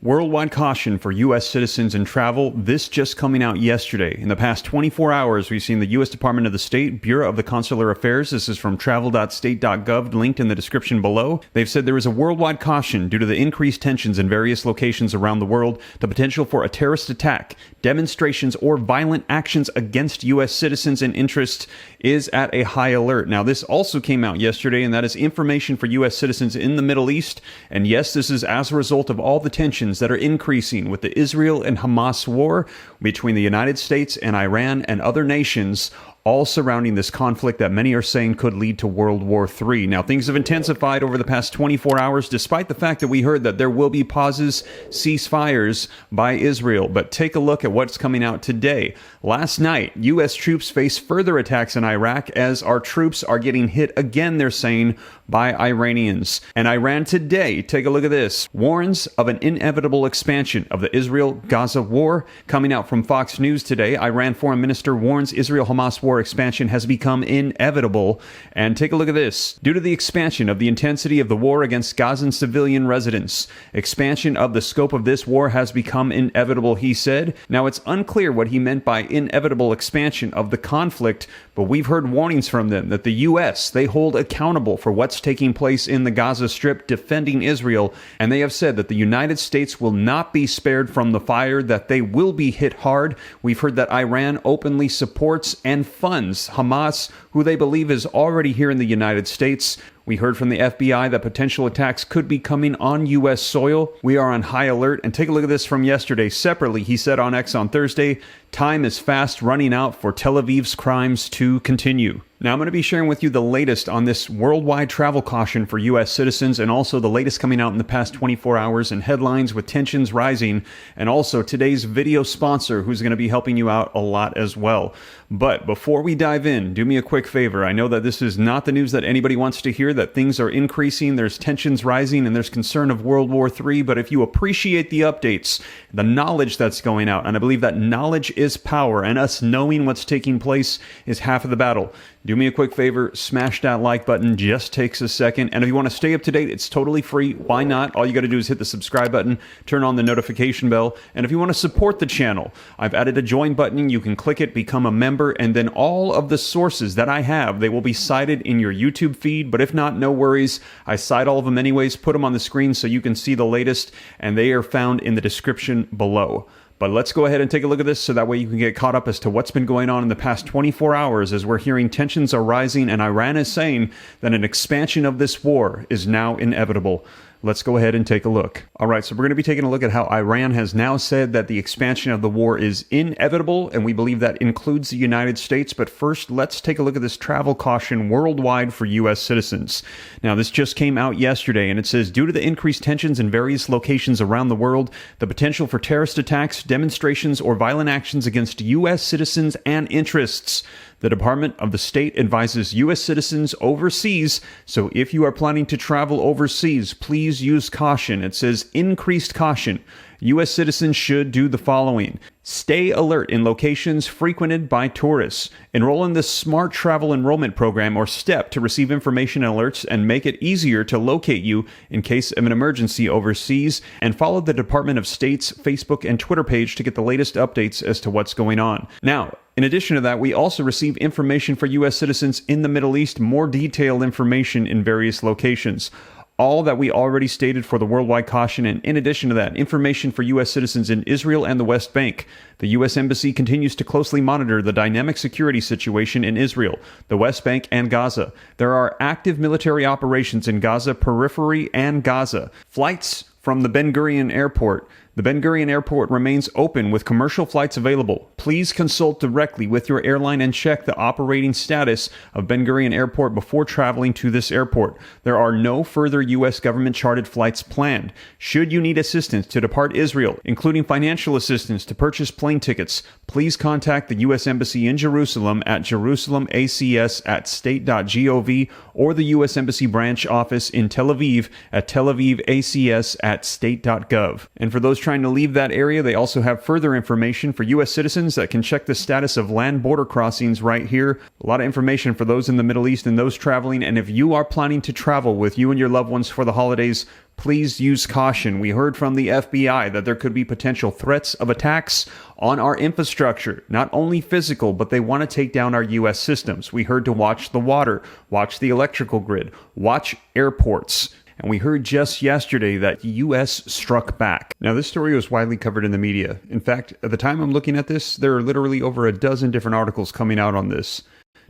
Worldwide caution for U.S. citizens in travel. This just coming out yesterday. In the past 24 hours, we've seen the U.S. Department of the State, Bureau of the Consular Affairs. This is from travel.state.gov, linked in the description below. They've said there is a worldwide caution due to the increased tensions in various locations around the world, the potential for a terrorist attack, demonstrations, or violent actions against U.S. citizens and interests is at a high alert. Now, this also came out yesterday, and that is information for U.S. citizens in the Middle East. And yes, this is as a result of all the tensions that are increasing with the Israel and Hamas war between the United States and Iran and other nations, all surrounding this conflict that many are saying could lead to World War III. Now, things have intensified over the past 24 hours, despite the fact that we heard that there will be pauses, ceasefires by Israel. But take a look at what's coming out today. Last night, U.S. troops face further attacks in Iraq as our troops are getting hit again, they're saying, by Iranians. And Iran today, take a look at this, warns of an inevitable expansion of the Israel-Gaza war. Coming out from Fox News today, Iran Foreign Minister warns Israel-Hamas war expansion has become inevitable. And take a look at this. Due to the expansion of the intensity of the war against Gazan civilian residents, expansion of the scope of this war has become inevitable, he said. Now, it's unclear what he meant by inevitable expansion of the conflict, but we've heard warnings from them that the U.S., they hold accountable for what's taking place in the Gaza Strip defending Israel, and they have said that the United States will not be spared from the fire, that they will be hit hard. We've heard that Iran openly supports and funds Hamas, who they believe is already here in the United States. We heard from the FBI that potential attacks could be coming on U.S. soil. We are on high alert. And take a look at this from yesterday. Separately, he said on X on Thursday, time is fast running out for Tel Aviv's crimes to continue. Now, I'm going to be sharing with you the latest on this worldwide travel caution for U.S. citizens, and also the latest coming out in the past 24 hours and headlines with tensions rising, and also today's video sponsor who's going to be helping you out a lot as well. But before we dive in, do me a quick favor. I know that this is not the news that anybody wants to hear, that things are increasing, there's tensions rising, and there's concern of World War III. But if you appreciate the updates, the knowledge that's going out, and I believe that knowledge is power, and us knowing what's taking place is half of the battle. Do me a quick favor, smash that like button, just takes a second. And if you want to stay up to date, it's totally free. Why not? All you got to do is hit the subscribe button, turn on the notification bell. And if you want to support the channel, I've added a join button. You can click it, become a member, and then all of the sources that I have, they will be cited in your YouTube feed. But if not, no worries. I cite all of them anyways, put them on the screen so you can see the latest, and they are found in the description below. But let's go ahead and take a look at this so that way you can get caught up as to what's been going on in the past 24 hours as we're hearing tensions are rising and Iran is saying that an expansion of this war is now inevitable. Let's go ahead and take a look. All right, so we're going to be taking a look at how Iran has now said that the expansion of the war is inevitable, and we believe that includes the United States. But first, let's take a look at this travel caution worldwide for U.S. citizens. Now, this just came out yesterday, and it says, due to the increased tensions in various locations around the world, the potential for terrorist attacks, demonstrations, or violent actions against U.S. citizens and interests, the Department of the State advises U.S. citizens overseas, so if you are planning to travel overseas, please use caution. It says increased caution. U.S. citizens should do the following. Stay alert in locations frequented by tourists. Enroll in the Smart Travel Enrollment Program or STEP to receive information and alerts and make it easier to locate you in case of an emergency overseas. And follow the Department of State's Facebook and Twitter page to get the latest updates as to what's going on. Now, in addition to that, we also receive information for U.S. citizens in the Middle East, more detailed information in various locations. All that we already stated for the worldwide caution, and in addition to that, information for U.S. citizens in Israel and the West Bank. The U.S. Embassy continues to closely monitor the dynamic security situation in Israel, the West Bank, and Gaza. There are active military operations in Gaza periphery and Gaza. Flights from the Ben Gurion Airport. The Ben Gurion Airport remains open with commercial flights available. Please consult directly with your airline and check the operating status of Ben Gurion Airport before traveling to this airport. There are no further U.S. government-chartered flights planned. Should you need assistance to depart Israel, including financial assistance to purchase plane tickets, please contact the U.S. Embassy in Jerusalem at jerusalemacs@state.gov or the U.S. Embassy branch office in Tel Aviv at telavivacs@state.gov. And for those trying to leave that area, they also have further information for U.S. citizens that can check the status of land border crossings right here. A lot of information for those in the Middle East and those traveling. And if you are planning to travel with you and your loved ones for the holidays, please use caution. We heard from the FBI that there could be potential threats of attacks on our infrastructure, not only physical, but they want to take down our U.S. systems. We heard to watch the water, watch the electrical grid, watch airports. And we heard just yesterday that the U.S. struck back. Now, this story was widely covered in the media. In fact, at the time I'm looking at this, there are literally over a dozen different articles coming out on this.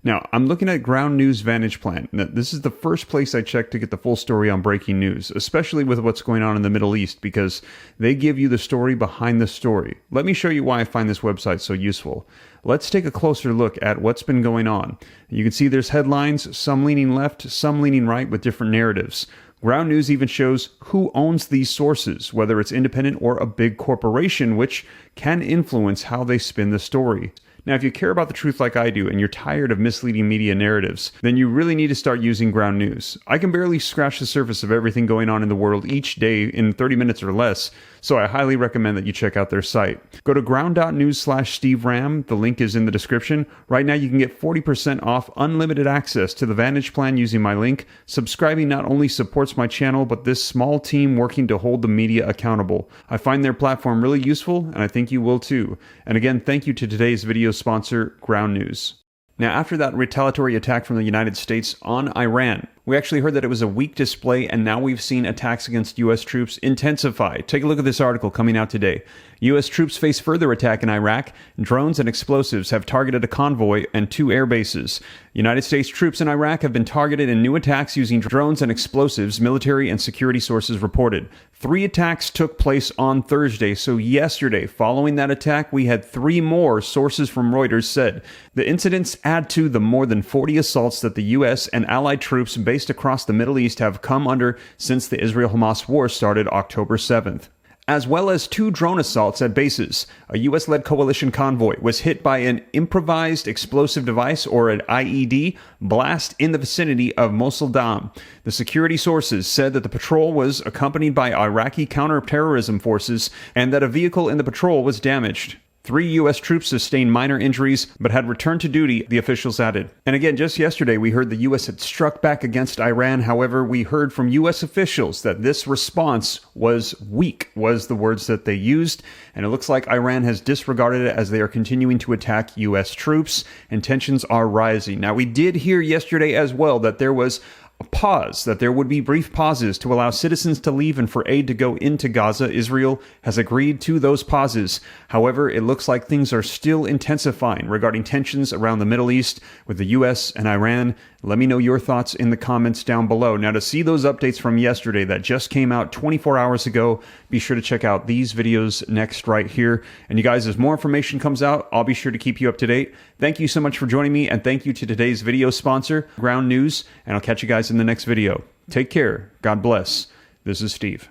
Now, I'm looking at Ground News Vantage Plan. Now, this is the first place I check to get the full story on breaking news, especially with what's going on in the Middle East, because they give you the story behind the story. Let me show you why I find this website so useful. Let's take a closer look at what's been going on. You can see there's headlines, some leaning left, some leaning right, with different narratives. Ground News even shows who owns these sources, whether it's independent or a big corporation, which can influence how they spin the story. Now, if you care about the truth like I do and you're tired of misleading media narratives, then you really need to start using Ground News. I can barely scratch the surface of everything going on in the world each day in 30 minutes or less, so I highly recommend that you check out their site. Go to ground.news/Steve Ram. The link is in the description. Right now, you can get 40% off unlimited access to the Vantage Plan using my link. Subscribing not only supports my channel, but this small team working to hold the media accountable. I find their platform really useful, and I think you will too. And again, thank you to today's video sponsor, Ground News. Now, after that retaliatory attack from the United States on Iran, we actually heard that it was a weak display, and now we've seen attacks against U.S. troops intensify. Take a look at this article coming out today. U.S. troops face further attack in Iraq. Drones and explosives have targeted a convoy and 2 air bases. United States troops in Iraq have been targeted in new attacks using drones and explosives, military and security sources reported. 3 attacks took place on Thursday, so yesterday, following that attack, we had 3 more, sources from Reuters said. The incidents add to the more than 40 assaults that the U.S. and allied troops based across the Middle East have come under since the Israel-Hamas war started October 7th. As well as 2 drone assaults at bases. A U.S.-led coalition convoy was hit by an improvised explosive device, or an IED, blast in the vicinity of Mosul Dam. The security sources said that the patrol was accompanied by Iraqi counter-terrorism forces and that a vehicle in the patrol was damaged. 3 U.S. troops sustained minor injuries, but had returned to duty, the officials added. And again, just yesterday, we heard the U.S. had struck back against Iran. However, we heard from U.S. officials that this response was weak, was the words that they used. And it looks like Iran has disregarded it as they are continuing to attack U.S. troops, and tensions are rising. Now, we did hear yesterday as well that there was a pause, that there would be brief pauses to allow citizens to leave and for aid to go into Gaza. Israel has agreed to those pauses. However, it looks like things are still intensifying regarding tensions around the Middle East with the U.S. and Iran. Let me know your thoughts in the comments down below. Now, to see those updates from yesterday that just came out 24 hours ago, be sure to check out these videos next right here. And you guys, as more information comes out, I'll be sure to keep you up to date. Thank you so much for joining me, and thank you to today's video sponsor, Ground News, and I'll catch you guys in the next video. Take care. God bless. This is Steve.